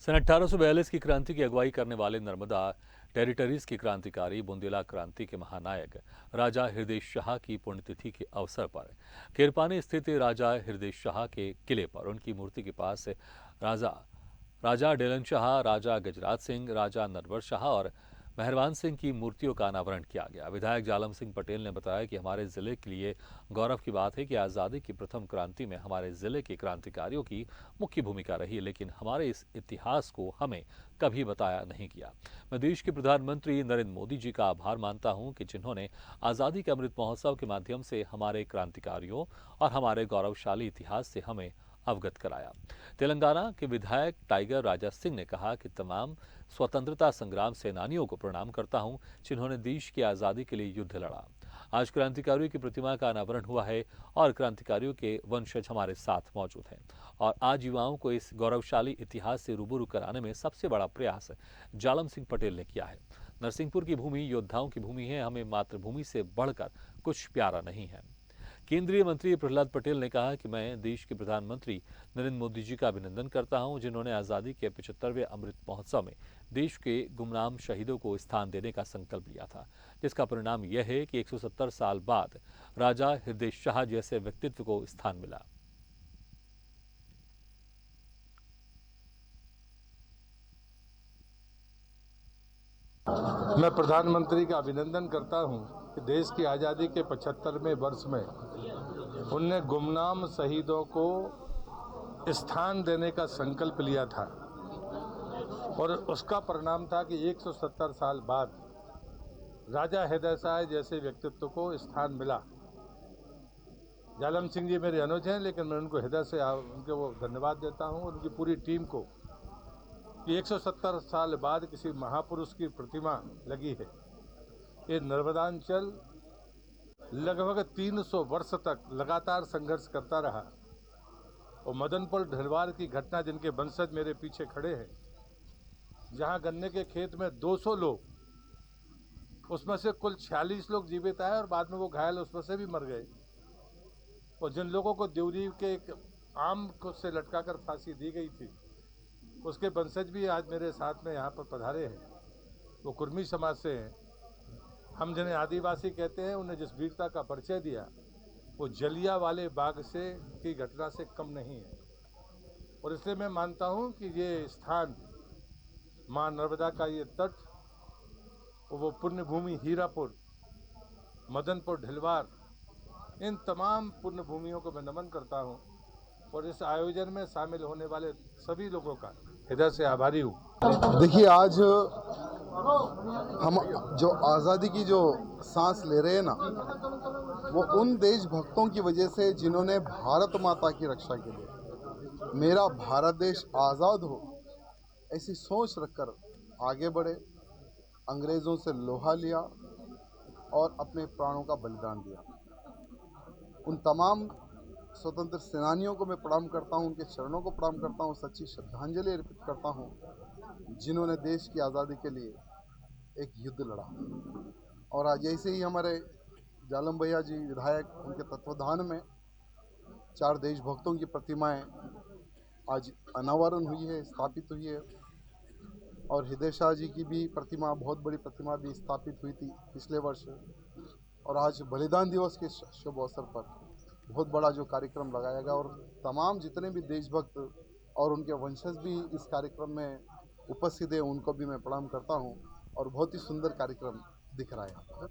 सन 1842 की क्रांति की अगुवाई करने वाले नर्मदा टेरिटरीज के क्रांतिकारी बुंदेला क्रांति के महानायक राजा हृदय शाह की पुण्यतिथि के अवसर पर केरपानी स्थित राजा हृदय शाह के किले पर उनकी मूर्ति के पास राजा राजा डेलन शाह, राजा गजराज सिंह, राजा नरवर शाह और मेहरबान सिंह की मूर्तियों का अनावरण किया गया। विधायक जालम सिंह पटेल ने बताया कि हमारे जिले के लिए गौरव की बात है कि आज़ादी की प्रथम क्रांति में हमारे जिले के क्रांतिकारियों की मुख्य भूमिका रही, लेकिन हमारे इस इतिहास को हमें कभी बताया नहीं गया। मैं देश के प्रधानमंत्री नरेंद्र मोदी जी का आभार मानता हूं कि जिन्होंने आज़ादी के अमृत महोत्सव के माध्यम से हमारे क्रांतिकारियों और हमारे गौरवशाली इतिहास से हमें अवगत कराया। तेलंगाना के विधायक टाइगर राजा सिंह ने कहा कि तमाम स्वतंत्रता संग्राम सेनानियों को प्रणाम करता हूं जिन्होंने देश की आज़ादी के लिए युद्ध लड़ा। आज क्रांतिकारियों की प्रतिमा का अनावरण हुआ है और क्रांतिकारियों के वंशज हमारे साथ मौजूद हैं और आज युवाओं को इस गौरवशाली इतिहास से रूबरू कराने में सबसे बड़ा प्रयास जालम सिंह पटेल ने किया है। नरसिंहपुर की भूमि योद्धाओं की भूमि है, हमें मातृभूमि से बढ़कर कुछ प्यारा नहीं है। केंद्रीय मंत्री प्रहलाद पटेल ने कहा कि मैं देश के प्रधानमंत्री नरेंद्र मोदी जी का अभिनंदन करता हूं जिन्होंने आज़ादी के 75वें अमृत महोत्सव में देश के गुमनाम शहीदों को स्थान देने का संकल्प लिया था, जिसका परिणाम यह है कि 170 साल बाद राजा हृदय शाह जैसे व्यक्तित्व को स्थान मिला। मैं प्रधानमंत्री का अभिनंदन करता हूं कि देश की आज़ादी के 75वें वर्ष में उनने गुमनाम शहीदों को स्थान देने का संकल्प लिया था और उसका परिणाम था कि 170 साल बाद राजा हृदय शाह जैसे व्यक्तित्व को स्थान मिला। जालम सिंह जी मेरे अनुज हैं, लेकिन मैं उनको हृदय से उनके वो धन्यवाद देता हूं और उनकी पूरी टीम को कि 170 साल बाद किसी महापुरुष की प्रतिमा लगी है। ये नर्मदांचल लगभग 300 वर्ष तक लगातार संघर्ष करता रहा और मदनपुर ढलवार की घटना, जिनके वंशज मेरे पीछे खड़े हैं, जहां गन्ने के खेत में 200 लोग, उसमें से कुल 46 लोग जीवित आए और बाद में वो घायल उसमें से भी मर गए। और जिन लोगों को देवरी के एक आम से लटकाकर फांसी दी गई थी, उसके वंशज भी आज मेरे साथ में यहाँ पर पधारे हैं। वो कुर्मी समाज से हैं। हम जिन्हें आदिवासी कहते हैं, उन्हें जिस वीरता का परिचय दिया वो जलियांवाला बाग से की घटना से कम नहीं है। और इसलिए मैं मानता हूँ कि ये स्थान, माँ नर्मदा का ये तट, वो पुण्य भूमि हीरापुर, मदनपुर ढलवार, इन तमाम पुण्य भूमियों को मैं नमन करता हूँ और इस आयोजन में शामिल होने वाले सभी लोगों का हृदय से आभारी हूँ। देखिए, आज हम जो आज़ादी की जो सांस ले रहे हैं ना, वो उन देशभक्तों की वजह से जिन्होंने भारत माता की रक्षा के लिए, मेरा भारत देश आज़ाद हो, ऐसी सोच रखकर आगे बढ़े, अंग्रेज़ों से लोहा लिया और अपने प्राणों का बलिदान दिया। उन तमाम स्वतंत्र सेनानियों को मैं प्रणाम करता हूं, उनके चरणों को प्रणाम करता हूं, सच्ची श्रद्धांजलि अर्पित करता हूं जिन्होंने देश की आज़ादी के लिए एक युद्ध लड़ा। और आज ऐसे ही हमारे जालम भैया जी विधायक, उनके तत्वाधान में 4 देशभक्तों की प्रतिमाएं आज अनावरण हुई है, स्थापित हुई है। और हृदय शाह जी की भी प्रतिमा, बहुत बड़ी प्रतिमा भी स्थापित हुई थी पिछले वर्ष। और आज बलिदान दिवस के शुभ अवसर पर बहुत बड़ा जो कार्यक्रम लगाया गया और तमाम जितने भी देशभक्त और उनके वंशज भी इस कार्यक्रम में उपस्थित हैं, उनको भी मैं प्रणाम करता हूं और बहुत ही सुंदर कार्यक्रम दिख रहा है।